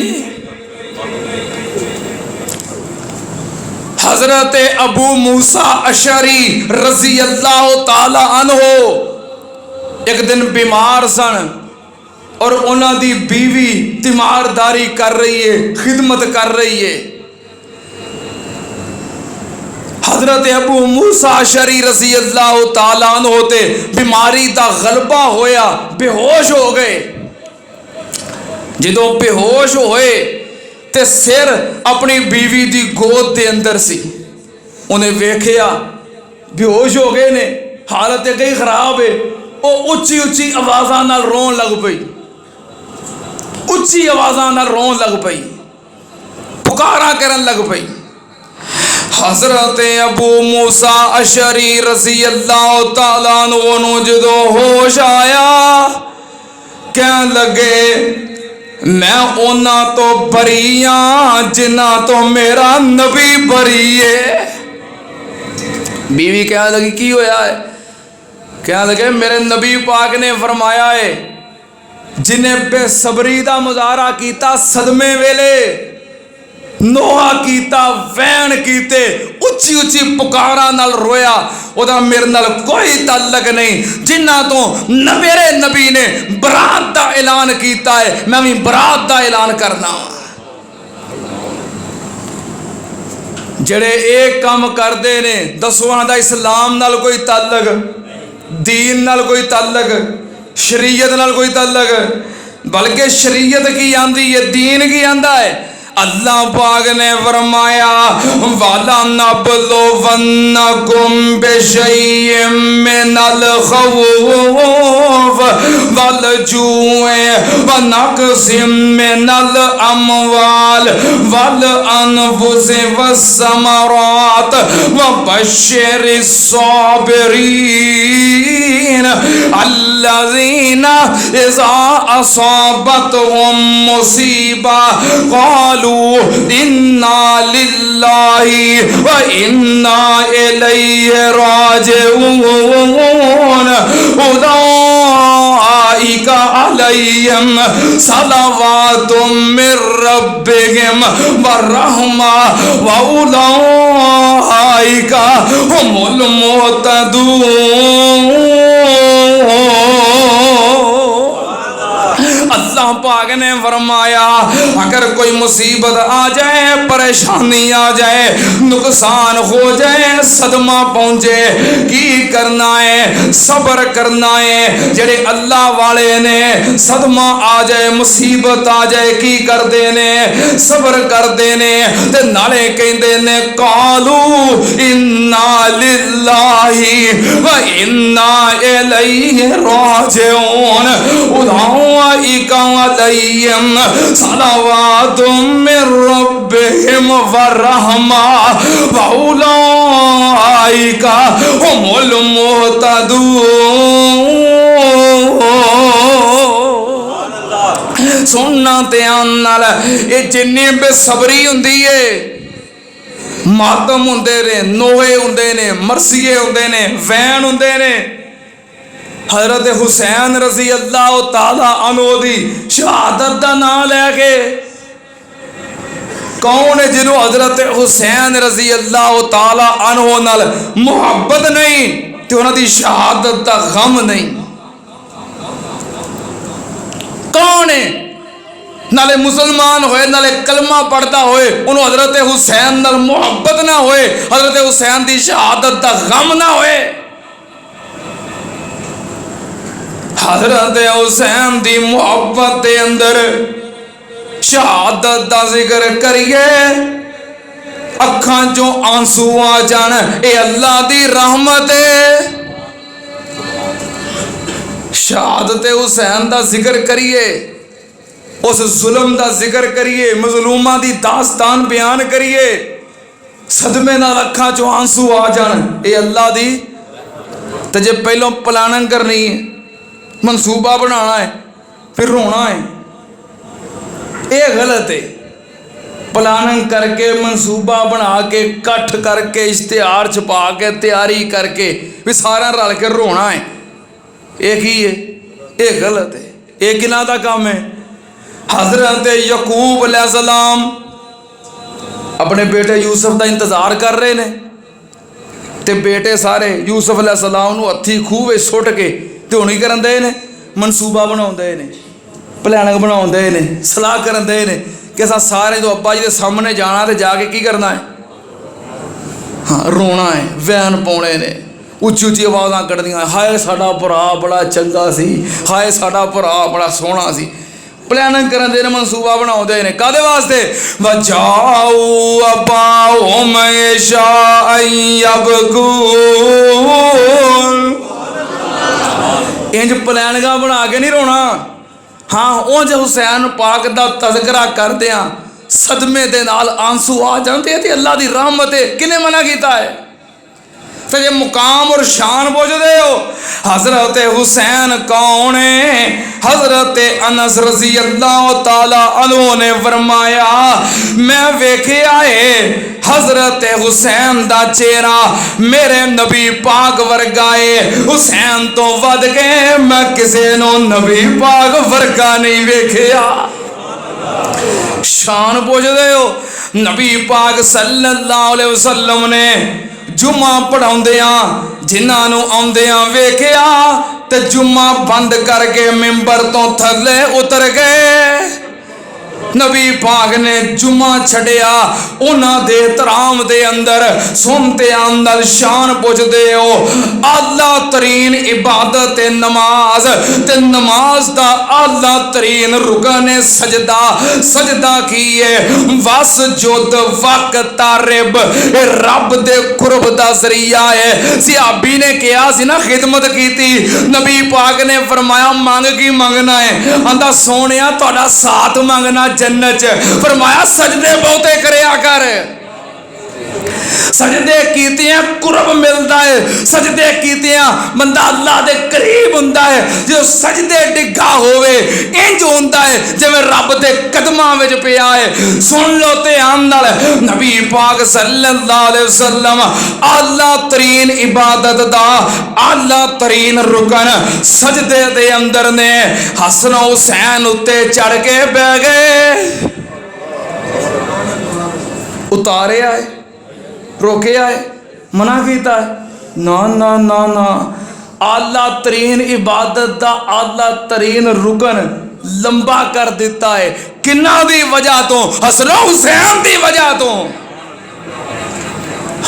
हजरत अबू मूसा अशरी रजी अल्लाह ताला अन्हो एक दिन बीमार सन और उन्हां दी बीवी तीमारदारी कर रही है, खिदमत कर रही है। हजरत अबू मूसा अशरी रज़ी अल्लाह ताला अन्हु ते बीमारी दा गलबा होया, बेहोश हो गए। जदों बेहोश होए ते सिर अपनी बीवी दी गोद दे अंदर सी, उन्हें वेखिया बेहोश हो गए ने, हालत कई खराब है। वो उच्ची उच्ची आवाज़ां नाल रोन लग पई, उच्ची आवाज़ां नाल रोन लग पई, पुकारा करन लग पई। हजरत अबू मूसा अशरी रज़ी अल्लाह ताला अन्हु जदों होश आया कहन लगे मैं उन्हां तो बरी हां जिन्हां तो मेरा नबी बरी है। बीवी कहन लगी की होया है? कहन लगे मेरे नबी पाक ने फरमाया है जिन्हें बेसब्री दा मुजाहरा किया, सदमे वेले नोहा कीता, वैन कीते, उच्ची उच्ची पुकारा नाल रोया, ओदा मेरे नाल कोई ताल्लक नहीं। जिन्ना तो मेरे नबी ने बरात दा ऐलान कीता है, मैं भी बरात दा ऐलान करना। जेड़े एक काम करते ने दसो उन्हां दा इस्लाम नाल कोई ताल्लक, दीन नाल कोई ताल्लक, शरीयत नाल कोई ताल्लक, बल्कि शरीयत की आंदी है, दीन की आंदा है। अल्लाह पाक ने फरमाया वाला नबलो वन्नकुम बिशैइम मिनल खौफ वल जूए व नक़सिम मिनल अमवाल वल अनफुसि वस्समरात व बश्शिरिस साबिरीन अल्लज़ीना इज़ा असाबतहुम मुसीबा क़ालू इन्ना लिल्लाहि व इन्ना इलैहि राजिऊन उलाइका अलैहिम सलवातुम मिर रब्बिहिम व रहमा व उलाइका हुमुल मुहतदून। अल्लाह पाक ने फरमाया अगर कोई मुसीबत आ जाए, परेशानी आ जाए, नुकसान हो जाए, सदमा पहुंचे, की करना है? सब्र करना है। जेड़े अल्लाह वाले ने सदमा आ जाए, मुसीबत आ जाए, की करते ने? सब्र करते ने ते नाले कहते ने कालू इन्ना लिल्लाहि व इन्ना इलैहि राजिऊन उलाइका अलैहिम सलवातुम मिर रब्बिहिम व रहमा व उलाइका हुमुल मुहतदून। सुनना ध्यान नाल, ये जिन्नी बेसबरी हुंदी है, मातम हुंदे ने, नोहे हुंदे ने, मरसिए हुंदे ने, वैन हुंदे ने। हजरत हुसैन रजी अल्लाह ताला अन्हु दी शहादत का नाम लैके कौन है जिन्हों हजरत हुसैन रजी अल्लाह ताला अन्हु नाल मुहब्बत नहीं तो उन्होंने शहादत का गम नहीं? कौन है? नाले मुसलमान होए, नाले कलमा पढ़ता होए, उन्होंने हजरत हुसैन नाल मुहब्बत ना होए, हजरत हुसैन की शहादत का गम ना होए। हजरत हुसैन की मुहब्बत के अंदर शहादत का जिक्र करिए, अखां चो आंसू आ जान, ये अल्लाह की रहमत है। शहादत हुसैन का जिक्र करिए, उस जुल्म का जिक्र करिए, मजलूमा की दास्तान बयान करिए, सदमे नाल अखां चो आंसू आ जान, ये अल्लाह की। तो जे पहलों प्लानिंग करनी है, मनसूबा बनाना है, फिर रोना है, ये गलत है। प्लानिंग करके, मनसूबा बना के, कट्ठ करके, इश्तिहार छपा के, तैयारी करके भी सारा रल के रोना है, ये की है? ये गलत है। ये किना का काम है? हजरत यकूब अलैहिस्सलाम अपने बेटे यूसुफ का इंतजार कर रहे ने, ते बेटे सारे यूसुफ अलैहिस्सलाम नूं हत्थी खूह विच सुट के ते हुण ही करन दे ने, मनसूबा बनाउंदे ने, प्लानिंग बनाउंदे ने, सलाह करन दे ने कि असां सारे तो अब्बा जी के सामने जाना ते जाके की करना है? हाँ, रोना है, वैन पाउणे ने, उच्ची उच्ची आवाज़ां कड्ढदियां, हाय साडा भरा बड़ा चंगा सी, हाय साडा भरा बड़ा सोहना सी। प्लानिंग करन दे ने, मनसूबा बनाउंदे ने, कादे वास्ते? वजाऊ अब्बाहुम यशाअन यबकून। इंज प्लानिंगा बना के नहीं रोना। हाँ, उंज हुसैन पाक दा तज़किरा करदियां सदमे दे नाल आंसू आ जाते हैं, अल्लाह की रहमत है। किने मना किया है? तो ये मुकाम और शान पुछदे हो, हजरत हुसैन कौन है? हजरत अनस रजी अल्लाह ताला अन्हु ने फरमाया, मैं वेख्या है हजरत हुसैन दा चेहरा मेरे नबी पाक वर्गा है, हुसैन तो वध के मैं किसी नो नबी पाक वर्गा नहीं वेख्या। शान पुछदे हो, नबी पाक सल्लल्लाहु अलैहि वसल्लम ने जुम्मा पढ़ाउंदियां जिन्हां आउंदियां वेख्या ते जुम्मा बंद करके मिंबर तो थले उतर गए। नबी पाक ने जुम्मा छड़िया उन्हां दे एहतराम दे अंदर सुनते आंदल शान पुछदे हो आला तरीन इबादत नमाज ते नमाज दा आला तरीन रुकन सजदा सजदा की है वस जुद वक तारिब रब दे कुर्ब दा जरिया है। सिहाबी ने कहा सी ना खिदमत की नबी पाक ने फरमाया मंग की मंगना है आंदा सोनिया तुहाडा साथ मंगना जन्नत च। फरमाया सजदे बहुते करया कर सजदे कीतियां कुर्ब मिलता है सजदे कीतियां बंदा अल्लाह दे करीब हुंदा है। जो सजदे डिग्गा होवे इंज हुंदा है जिवें रब दे कदमां विच पिया है। सुन लो ध्यान नाल नबी पाक सल्लल्लाहु अलैहि वसल्लम आला तरीन इबादत दा आला तरीन रुकन सजदे दे अंदर ने हसन हुसैन उत्ते चढ़ के बैठ गए। उतारे आए रोके आए मना किया है ना ना ना ना आला तरीन इबादत दा आला तरीन रुकन लंबा कर दिता है। किन्ना दी वजह तो हसन हुसैन दी वजह तो।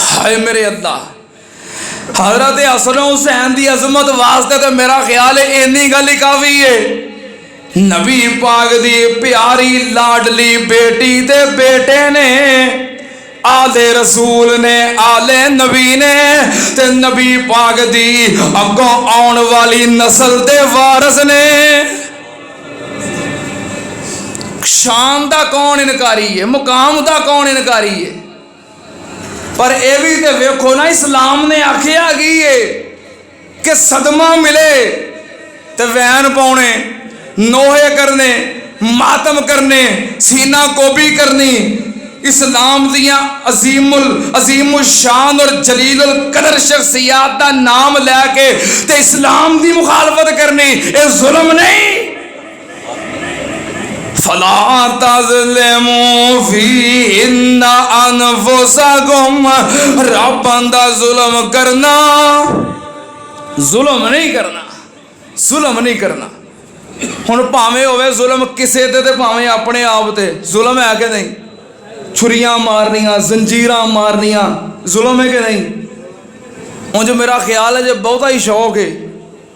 हाय मेरे अल्लाह हजरत हसन हुसैन दी अजमत वास्ते तो मेरा ख्याल है इन्नी गल ही काफी है। नबी पाक दी प्यारी लाडली बेटी ते बेटे ने आले रसूल ने आले नबी ने ते नबी पाक दी अगों आउण वाली नस्ल दे वारस ने। शान दा कौन इनकारी है मुकाम दा कौन इनकारी है। पर यह भी तो वेखो ना इस्लाम ने आखिया की है कि सदमा मिले तो वैन पाने नोहे करने मातम करने सीना कोबी करनी इस्लाम दियां अजीमुल शान और जलीलुल कदर शख्सियात दा नाम लैके ते इस्लाम दी मुखालफत करनी ये जुल्म नहीं। फला तज़लिमू फीहिन्ना अनफुसकुम रब दा जुल्म करना जुल्म नहीं करना जुल्म नहीं करना। हुण भावें होवे जुल्म किसे ते भावें अपने आप ते जुल्म है कि नहीं। छुरियां मारनियां जंजीरां मारनियां जुल्म है कि नहीं। उंज मेरा ख्याल है जो बहुता ही शौक है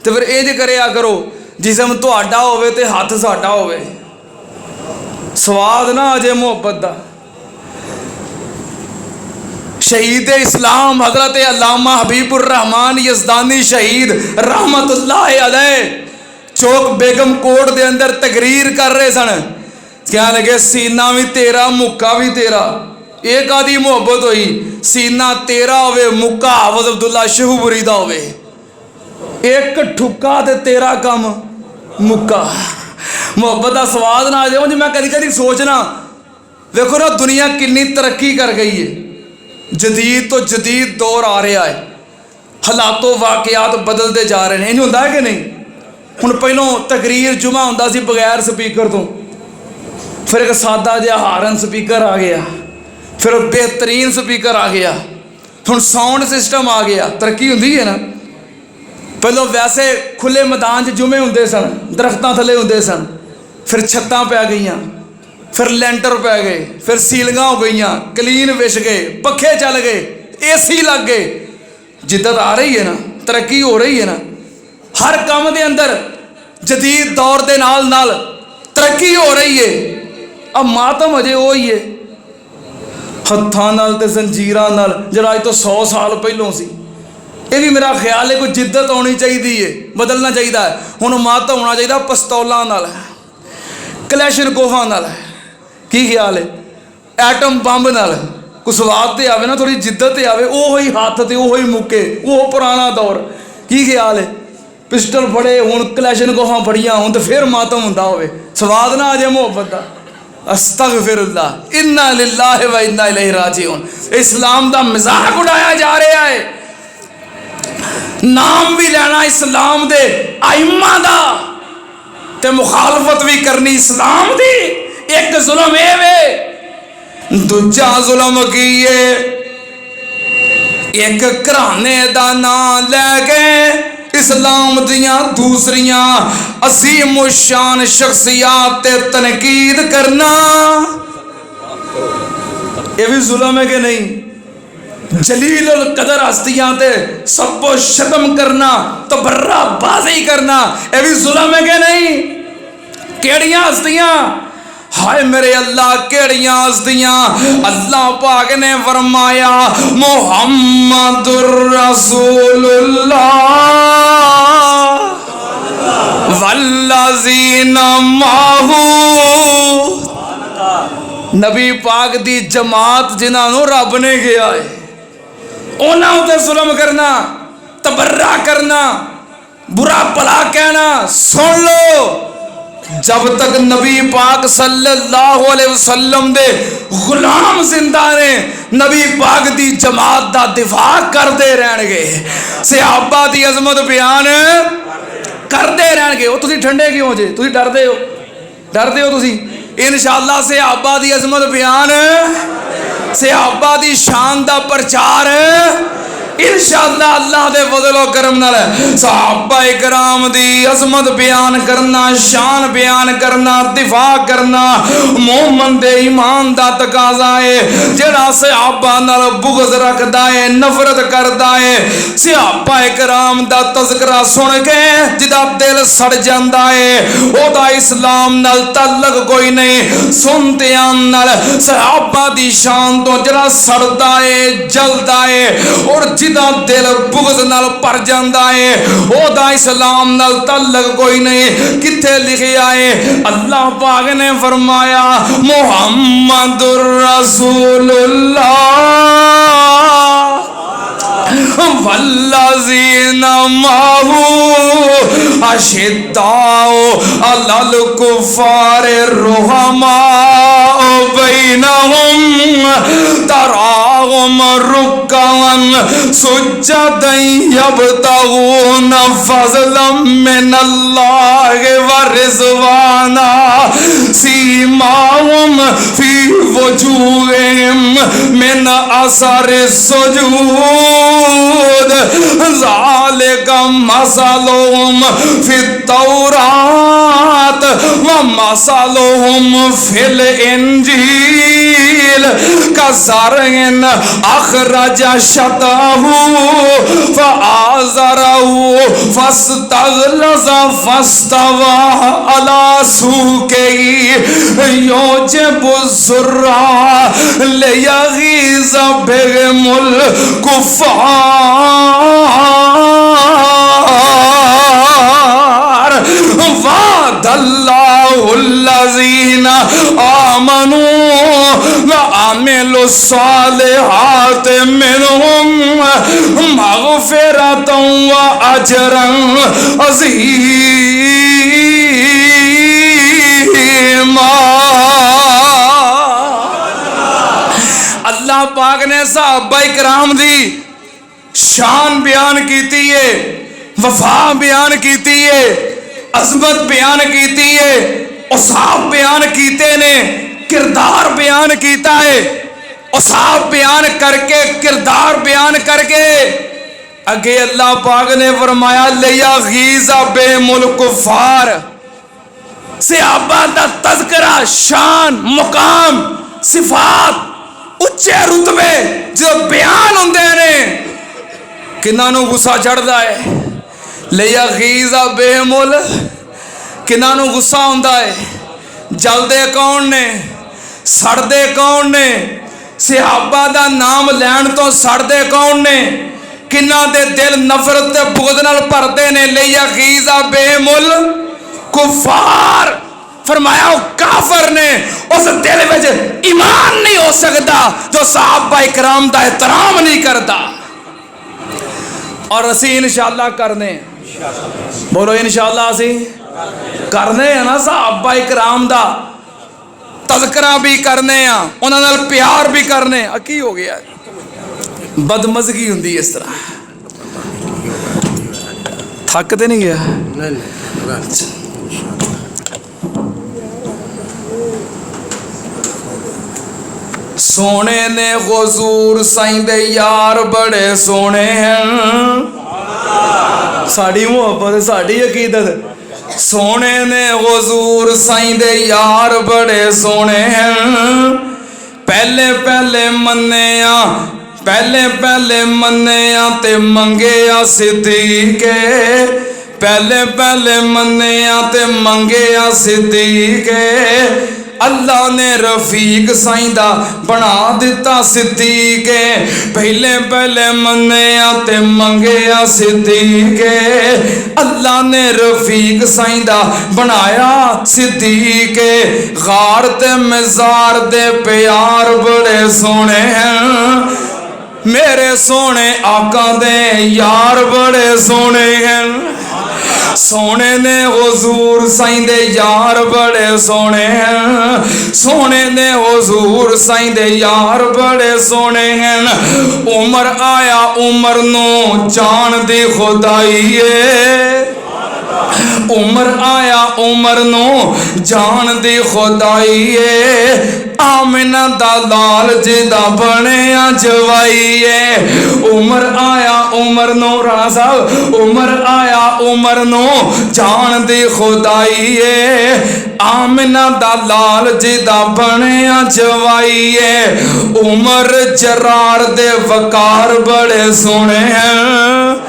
तो फिर इंज करिया करो जिसम तुहाडा होवे ते हथ साडा होवे स्वाद ना अजे मुहब्बत दा। शहीद इस्लाम हजरत अल्लामा हबीबुर रहमान यज़दानी शहीद रहमतुल्लाह अलैह चौक बेगम कोट दे अंदर तकरीर कर रहे सन। क्या लगे सीना भी तेरा मुक्का भी तेरा। एक आदि मुहब्बत हुई सीना तेरा होवे मुक्का हाफिज अब्दुल्ला शहूपुरी दा होवे एक ठुक्का ते तेरा कम मुक्का। मुहब्बत का स्वाद ना आ जाए। मैं कभी कभी सोचना देखो ना दुनिया कितनी तरक्की कर गई है जदीद तो जदीद दौर आ रहा है हालातों वाकयात बदलते जा रहे हैं। इंज होंदा है कि नहीं। हुण पहलों तकरीर जुमा होंदा सी बगैर स्पीकर तो फिर एक सादा जिहा हारन स्पीकर आ गया फिर बेहतरीन स्पीकर आ गया हुण साउंड सिस्टम आ गया। तरक्की होंदी है ना। पहलों वैसे खुले मैदान जुमे होंदे सन दरख्तां थले होंदे सन फिर छत्तां पै गईयां फिर लैंटर पै गए फिर सीलिंगां हो गई कलीन विछ गए पखे चल गए AC लग गए। जिद्दत आ रही है ना तरक्की हो रही है ना। हर काम के अंदर जदीद दौर के नाल नाल तरक्की हो रही है। अब मातम अजे वो ही है हत्थां नाल ते जंजीरां नाल जिहड़ा अज तो 100 साल पहलों सी। ये भी मेरा ख्याल है कोई जिद्दत होनी चाहिए है बदलना चाहिए है। हुण मातम होना चाहिए पिस्तौलां नाल कलैशनकोफां नाल। की ख्याल है एटम बंब नाल कुछ स्वाद ते आवे ना थोड़ी जिद्दत ते आवे वो ही हाथ ते वो ही मुक्के वो पुराना दौर। की ख्याल है पिस्टल फड़े हुण कलैशनकोफां फड़ियां हुण तो फिर मातम हुंदा होवे स्वाद ना आ जाए मुहब्बत का। अस्तगफिरुल्लाह इन्ना लिल्लाहि व इन्ना इलैहि राजिऊन। इस्लाम का मजाक उड़ाया जा रहा है। नाम भी लेना इस्लाम दे आइम्मा दा ते मुखालफत भी करनी इस्लाम दी। एक जुल्म ए वे दूजा जुल्म की है एक घराने दा नाम लैके इस्लाम दियां दूसरियां असीम शान शख्सियात ते तनकीद करना ये भी जुल्म है कि नहीं? जलील उल कदर हस्तियां ते सबको शतम करना तो बर्राबाजी करना ये भी जुल्म है कि नहीं? केड़ियां हस्तियां? हाय मेरे अल्लाह केड़ियां हस्तियां? अल्लाह पाक ने फरमाया मुहम्मदुर रसूलुल्लाह वल्लज़ीना माहू। नबी पाक दी जमात जिन्होंने रब ने गया है उन्होंने उते जुल्म करना, तबर्रा करना, बुरा भला कहना। सुन लो, जब तक नबी पाक सल्लल्लाहु अलैहि वसल्लम दे गुलाम जिंदा ने नबी पाक दी जमात दा दिफा करते रहणगे, सहाबा दी अजमत बयान करते रहणगे। वो तुसी ठंडे क्यों जे? तुसी डरदे हो? डरदे हो तुसी? इंशाअल्लाह सहाबा दी अजमत बयान, सहाबा दी शान दा प्रचार इंशाअल्लाह अल्लाह दे फज़ल व करम नाल सहाबा इकराम दी अजमत बयान करना, शान बयान करना, दिफा करना मोमिन दे ईमान दा तकाजा है। जेड़ा सहाबा नाल बुग़्ज़ रखदा है, नफरत करदा है, सहाबा इकराम दा तज़किरा सुन के जिदा दिल सड़ जांदा है ओदा इस्लाम नाल ताल्लुक कोई नहीं। सुनदियां नाल सहाबा दी शान तो जरा सड़दा है, जलदा है और जिदा दिल बुग़्ज़ नाल भर जांदा है ओदा इस्लाम नाल ताल्लुक कोई नहीं। किथे लिखिया है? अल्लाह पाक ने फरमाया मुहम्मदुर रसूलुल्लाह वल्लज़ीना माहू अशिद्दाउ अलल कुफ़ारि रुहमाउ बैनहुम तराहुम रुक्कअन सुज्जदन यब्तगूना फ़ज़लन मिनल्लाहि व रिज़वाना सीमाहुम फ़ी वजूहिहिम मिन असरि सुजूद ज़ालिका मसलुहुम फित्तौरात व मसलुहुम फिल इंजील कज़रइन अखरज शतहू फ़आज़रहू फ़स्तग़लज़ फ़स्तवा अला सूक़िही युजिबु ज़ुर्रा लियग़ीज़ बिहिमुल कुफ़्फ़ार वअदल्लाहुल्लज़ीना आमनू व अमिलुस्सालिहात मिनहुम मग़फ़िरतन व अजरन अज़ीमा। अल्लाह पाक ने सहाबा इकराम दी शान बयान कीती है, वफा बयान कीती है, अजमत बयान कीती है, औसाफ बयान कीते ने, किरदार बयान कीता है। औसाफ बयान करके, किरदार बयान करके अगे अल्लाह पाक ने फरमाया लियग़ीज़ा बिहिमुल कुफ़्फ़ार। सहाबा दा तज़किरा, शान, मुकाम, सिफात, उच्चे रुतबे जो बयान होंदे ने किन्हां नूं गुस्सा चढ़दा है। लियग़ीज़ा बिहिमुल, किन्हां नूं गुस्सा हुंदा है? जलदे कौन ने? सड़दे कौन ने? सहाबा दा नाम लैण तो सड़दे कौन ने? किन्हां दे दिल नफरत ते बुग़्ज़ नाल भरदे ने। लियग़ीज़ा बिहिमुल कुफ़्फ़ार फरमाया वो काफर ने, उस दिल में ईमान नहीं हो सकता जो सहाबा इकराम दा एहतराम नहीं करता। और असी इंशाअल्लाह करने, बोलो इंशाअल्लाह असी करने हैं ना। सहाबा इकराम दा तज़किरा भी करने हैं, उन्हां नाल प्यार भी करने। की हो गया? बदमज़गी हुंदी इस तरह। थक ते नहीं गया? सोने ने हुजूर साईं दे यार बड़े सोने हैं। साड़ी मुहब्बत साड़ी अकीदत। सोने ने हुजूर साईं दे यार बड़े सोने हैं। पहले पहले मन्निया पहले पहले मन्निया ते मंगिया सिद्दीके। पहले पहले मन्निया ते मंगिया सिद्दीके। अल्लाह ने रफीक साईं दा बना दिता सिद्दीके। पहले पहले मन्निया ते मंगिया सिद्दीके। अल्लाह ने रफीक साईं दा बनाया सिद्दीके। गार ते मज़ार दे प्यार बड़े सोने हैं। मेरे सोने आका दे यार बड़े सोने हैं। सोने ने हुजूर साईं दे यार बड़े सोने हैं। सोने ने हुजूर साईं दे यार बड़े सोने हैं। उमर आया उमर नू जान दी खुदाई है। उमर आया उमर नू जान दी खुदाई है। आमिना दा लाल जिदा बनिया जवाई है। उमर आया उमर नू राणा साहब उमर आया उमर नू जान दी खुदाई है। आमिना दा लाल जिदा बनिया जवाई है। उमर जरार दे वकार बड़े सोने हैं।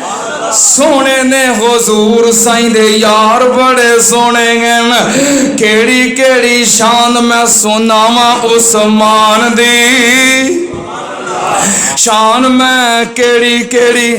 सोने ने हुजूर साईं दे यार बड़े सोने हैं। केड़ी केड़ी शान मैं सुनावा उस्मान दी। शान मैं केड़ी केड़ी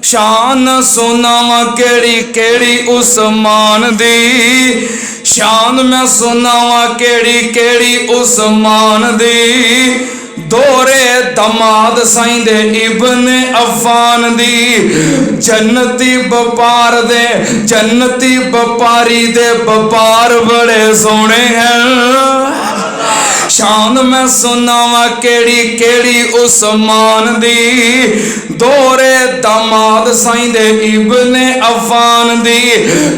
शान सुनावा केड़ी केड़ी उस्मान दी। शान मैं सुनावा केड़ी केड़ी उस्मान दी। दोरे दमाद साईं दे इब्ने अफ़ान दी। जन्नती बपार दे जन्नती बपारी दे बपार बड़े सोने हैं। शान मैं सुनावा केड़ी केड़ी उस्मान दी। दोरे दमाद साईं दे इब्ने अफ़ान दी।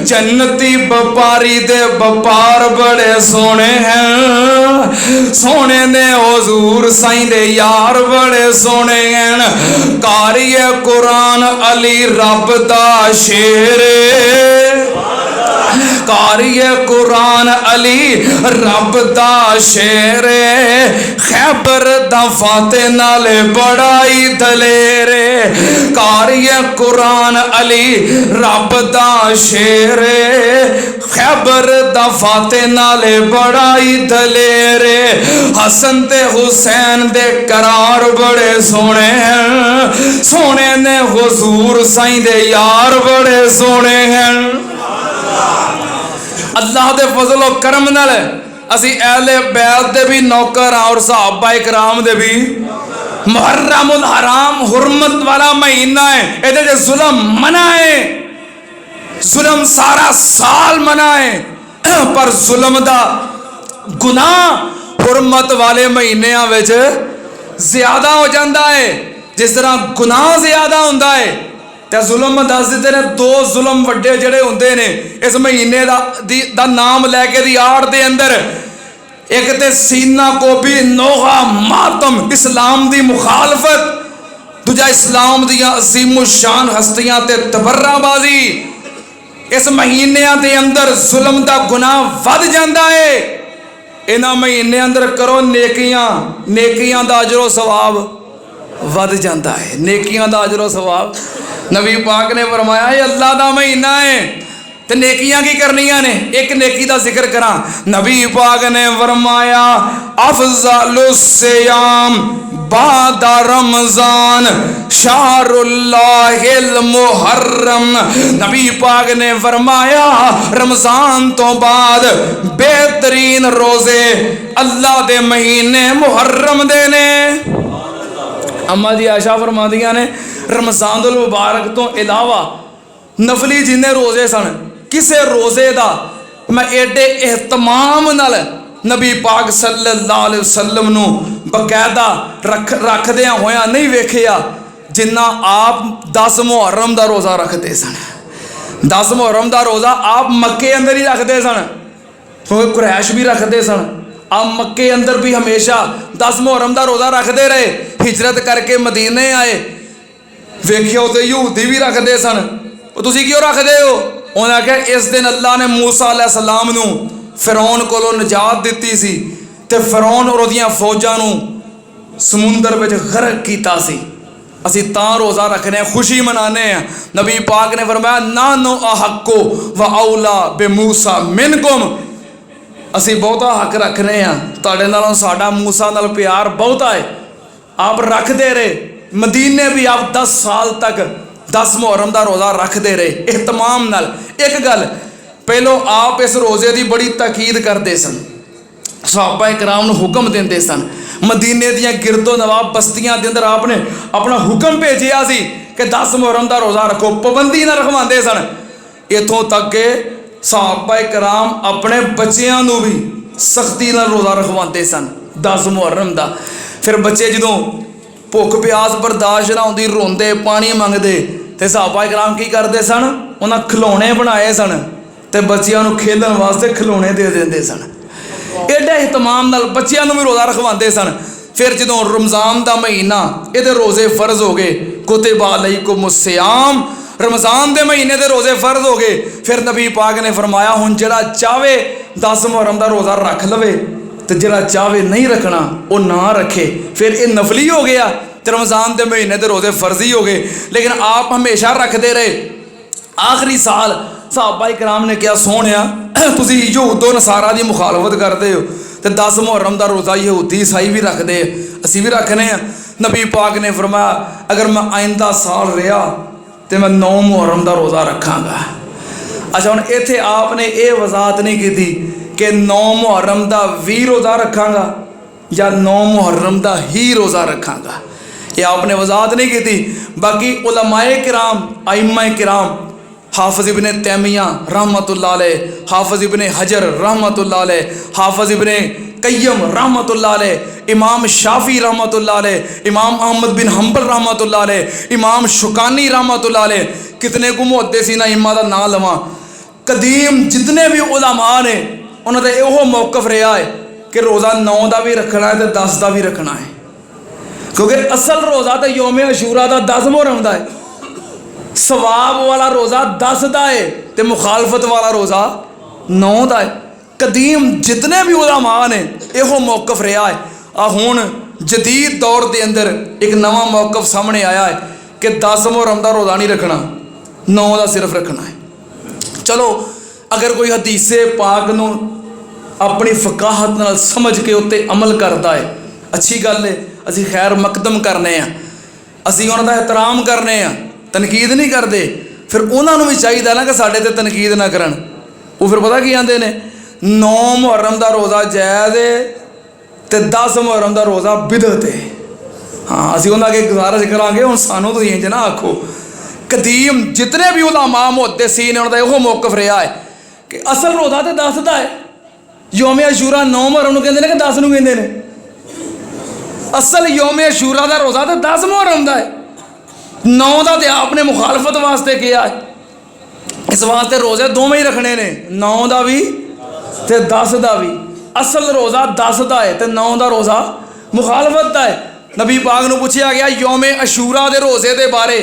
जन्नती बपारी दे बपार बड़े सोने हैं। सोने ने हुजूर साईं दे यार बड़े सोने हैं। कारिए कुरान अली रब दा शेर। कारिए कुरान अली रब दा शेर। खैबर दा फाते नाले बड़ाई दलेर। कारिए कुरान अली रब दा शेर। खैबर दा फाते नाले बड़ाई दलेर। हसन ते हुसैन दे करार बड़े सोने हैं। सोने ने हुजूर साईं दे यार बड़े सोने हैं। अल्लाह दे फजलो करम नाल असी अहले बैत दे भी नौकर और सहाबा इकराम दे भी। मुहर्रमुल हराम हुर्मत वाला महीना है। इहदे जुल्म मना है। जुल्म सारा साल मना है। पर जुल्म दा गुनाह हुर्मत वाले महीनों विच ज्यादा हो जाता है। जिस तरह गुनाह ज्यादा होता है तो जुल्म दस देते ने। दो जुल्म वड्डे जड़े होंदे ने इस महीने दा नाम लैके दी आड़ दे अंदर। एक ते सीना गोभी नोहा मातम इस्लाम दी मुखालफत। दूजा इस्लाम दियां अजीम शान हस्तियां ते तबर्राबाजी। इस महीने दे अंदर जुल्म दा गुनाह वध जाता है। इन्हां महीने अंदर करो नेकियां। नेकियां दा अजरो सवाब वध जाता है। नेकियां दा अजरो सवाब। नबी पाक ने फरमाया ये अल्लाह दा महीना है तो नेकियां की करनियां ने। एक नेकी दा जिक्र करा। नबी पाक ने फरमाया अफज़लुस सियाम बाद रमजान शाहरुल्लाहिल मुहर्रम। नबी पाक ने फरमाया रमजान तो बाद बेहतरीन रोजे अल्लाह दे महीने मुहर्रम दे ने। अम्मा जी आयशा फरमादियां ने रमजानुल मुबारक तो इलावा नफली जिन्ने रोजे सन किसे रोजे दा मैं एडे एहतमाम नाल नबी पाक सल्लल्लाहु अलैहि वसल्लम नू बकायदा रखदे होया नहीं वेखिया जिन्ना आप 10 मुहर्रम दा रोज़ा रखते सन। 10 मुहर्रम दा रोज़ा आप मक्के अंदर ही रखते सन। कुरैश भी रखते सन। आप मक्के अंदर भी हमेशा 10 मुहर्रम दा रोज़ा रखते रहे। हिजरत करके मदीने आए। वेखियो तो यहूदी भी रखते सन, तुसीं क्यों रखते हो? उन्हें आख्या इस दिन अल्लाह ने मूसा अलैहिस्सलाम नूं फिरौन कोलों निजात दित्ती सी ते फिरौन और उहदियां फौजां नूं समुंदर विच गरक कीता सी। असी तां रोज़ा रखने, खुशी मनाने हैं। नबी पाक ने फरमाया नानो अहक्को व औला बे मूसा मिनकुम, असी बहुता हक रखने हैं, तुहाडे नालों साडा मूसा नाल प्यार बहुता है। आप रखते रहे, मदीने भी आप 10 साल तक 10 मुहर्रम का रोज़ा रखते रहे एहतमाम नाल। एक गल पहलों आप इस रोज़े की बड़ी ताकीद करते सन, सहाबा इकराम नूं हुक्म देंदे सन, मदीने दियां गिरदो नवाब बस्तियां दे अंदर आपने अपना हुक्म भेजिया सी कि 10 मुहर्रम का रोज़ा रखो, पाबंदी ना रखवाते सन। इतों तक के सहाबा इकराम अपने बच्चों नूं भी सख्ती नाल रोज़ा रखवाते सन 10 मुहर्रम का। फिर बच्चे जदों भुख प्यास बर्दाश्त ना होंदी, रोंदे पानी मंगते, तो सहाबा इकराम की करते सन, उन्हें खिलौने बनाए सन ते बच्चों नूं खेलण वास्ते खिलौने दे देंदे सन। एडे एहतमाम नाल बच्चों भी रोज़ा रखवाते सन। फिर जदों रमज़ान का महीना, ये रोज़े फर्ज हो गए, कुतिबा अलैकुमुस्सियाम, रमज़ान के महीने के रोज़े फर्ज हो गए। फिर नबी पाक ने फरमाया हुण जिहड़ा चाहे 10 मुहर्रम का रोज़ा रख लवे, तो जिहड़ा चाहे नहीं रखना वो ना रखे। फिर ये नफली हो गया, तो रमज़ान के महीने के रोज़े फर्जी हो गए। लेकिन आप हमेशा रखते रहे। आखिरी साल सहाबा इकराम ने क्या सोहणिया तुसीं यहूदो नसारा की मुखालफत करते हो, तो 10 मुहर्रम का रोज़ा यहूदी ईसाई भी रखते, असी भी रखने हैं। नबी पाक ने फरमाया अगर मैं आइंदा साल रहा तो मैं 9 मुहर्रम का रोज़ा रखांगा। अच्छा हुण इत्थे आपने ये वजाहत नहीं की कि 9 मुहर्रम का भी रोज़ा रखांगा या 9 मुहर्रम का ही रोज़ा रखांगा, ये आपने वजाहत नहीं की। बाकी उलमाए किराम, आइम्मा किराम, हाफिज़ इब्ने तैमिया रहमतुल्लाह अलैह, हाफिज़ इब्ने हजर रहमतुल्लाह अलैह, हाफिज़ इब्ने कय्यम रहमतुल्लाह अलैह, इमाम शाफी रहमतुल्लाह अलैह, इमाम अहमद बिन हम्बल रहमतुल्लाह अलैह, इमाम शुकानी रहमतुल्लाह अलैह, कितने को मुहद्दिसीन इमाम का नाम लवां, कदीम जितने भी उलमा ने उन्होंने यो मौकफ रहा है कि रोज़ा 9 का भी रखना है तो 10 का भी रखना है, क्योंकि असल रोज़ा तो यौम अशूरा का 10 मुहर्रम का है, सवाब वाला रोज़ा 10 का है तो मुखालफत वाला रोज़ा 9 का है। कदीम जितने भी उलमा ने यो मौकफ रहा है। हुण जदीद दौर के अंदर एक नवा मौकफ सामने आया है कि 10 मुहर्रम का रोज़ा नहीं रखना, 9 का सिर्फ रखना है। चलो अगर कोई हदीसे पाक नूं अपनी फकाहत नाल समझ के उत्ते अमल करता है, अच्छी गल है, असी खैर मकदम करने हैं, असी उन्हां दा एहतराम करने हैं, तनकीद नहीं करते। फिर उन्होंने भी चाहिए ना कि साढ़े ते तनकीद ना करन। वो फिर पता की आते हैं 9 मुहर्रम का रोज़ा जायज़ है तो 10 मुहर्रम का रोज़ा बिदअत है। हाँ असी उन्होंने अगे गुजारिश करांगे हुण सानू तुसीं इंज ना आखो। कदीम जितने भी उलमा मुहद्दिसीन उन्होंने यो मौकफ रहा है कि असल रोज़ा तो 10 का है, यौम अशूरा 9 मुहर्रम कहते हैं कि 10 नूं कहते हैं। असल यौम अशूरा का रोज़ा तो 10 मुहर्रम का है, 9 का तो आपने मुखालफत वास्ते किया है। इस वास्ते रोज़े दोवें ही रखने ने, 9 का भी तो 10 का भी। असल रोज़ा 10 का है तो 9 का रोज़ा मुखालफत का है। नबी पाक नूं पूछा गया यौम अशूरा के रोज़े के बारे,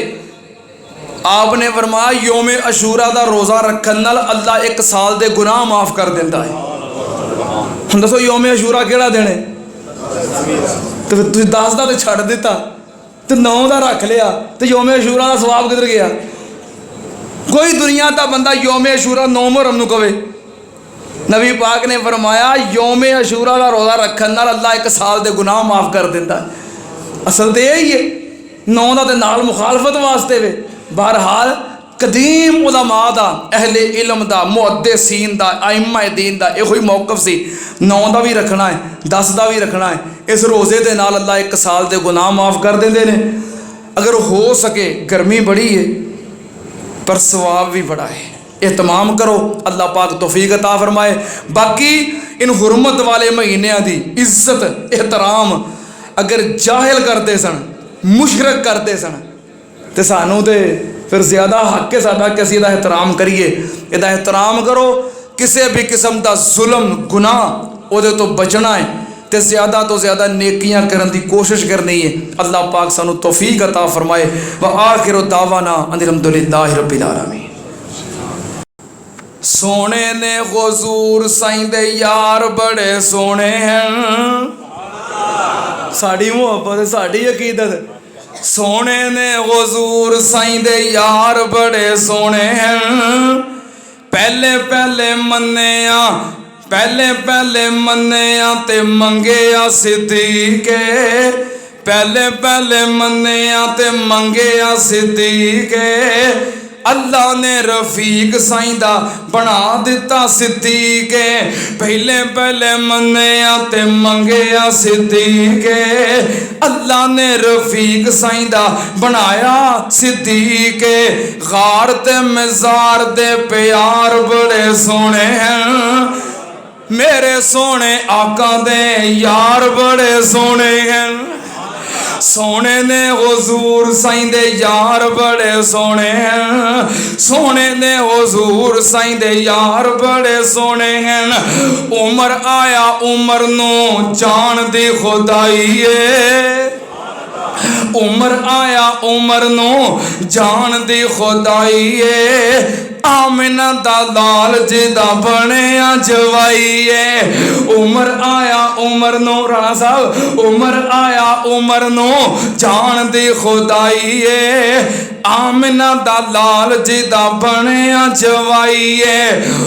आपने फरमाया यौम अशूरा का रोज़ा रखने नाल अल्लाह 1 साल के गुनाह माफ़ कर देता है। हुण दसो यौम अशूरा किहड़ा दिन है? तो फिर तुसीं 10 का तो छड्ड दिता तो 9 का रख लिया, तो यौम अशूरा का सवाब किधर गया? कोई दुनिया का बंदा यौम अशूरा 9 मुहर्रम नूं कवे। नबी पाक ने फरमाया यौम अशूरा का रोज़ा रखने नाल अल्लाह 1 साल के गुनाह माफ़ कर देता है। असल तो यही है, 9 का तो नाल मुखालफत वास्ते वे। बहरहाल कदीम उलमा दा, अहले इल्म दा, मुहद्दिसीन दा, आइम्मा दीन दा यो ही मौकफ सी, 9 का भी रखना है 10 का भी रखना है। इस रोज़े के नाल अल्लाह 1 साल के गुनाह माफ़ कर देंदे ने। अगर हो सके, गर्मी बड़ी है पर सवाब भी बड़ा है, एहतमाम करो, अल्लाह पाक तौफीक अता फरमाए। बाकी इन हुरमत वाले महीनों की इज्जत एहतराम अगर जाहिल करते सन, मुशरक करते सन, तो सानू तो फिर ज़्यादा हक है साडा कि असीं इहदा एहतराम करिए। इहदा एहतराम करो, किसी भी किस्म का जुल्म गुनाह उहदे तो बचना है। ते ज़्यादा तो ज़्यादा नेकियां करने की कोशिश करनी है। अल्लाह पाक सानू तौफीक अता फरमाए। व आखिर दावाना अल्हम्दुलिल्लाहि रब्बिल आलमीन। सोने ने हुजूर साईं दे यार बड़े सोने हैं, साड़ी मुहब्बत साड़ी अकीदत। सोने ने हुजूर साईं दे यार बड़े सोने हैं, पहले पहले मन्ने आ ते मंगे आ सिद्दीके, पहले पहले मन्ने आ ते मंगे आ सिद्दीके। अल्लाह ने रफीक साईं दा बना दिता सिद्दीके, पहले पहले मन्ने आ ते मंगे आ सिद्दीके। अल्लाह ने रफीक साईं दा बनाया सिद्दीके। गार ते मज़ार दे प्यार बड़े सोने हैं, मेरे सोने आका दे यार बड़े सोने हैं। सोने ने हुजूर साईं दे यार बड़े सोने हैं, सोने ने हुजूर साईं दे यार बड़े सोने हैं। उमर आया उमर नू जान दी खुदाई है, उमर आया उमर नू जान दी खुदाई है। आमिना दा लाल जिदा बने जवाई है। उमर आया उमर नू राणा साहब, उमर आया उमर नू जान दी खुदाई है। आमिना दा लाल जिदा बने जवाई है।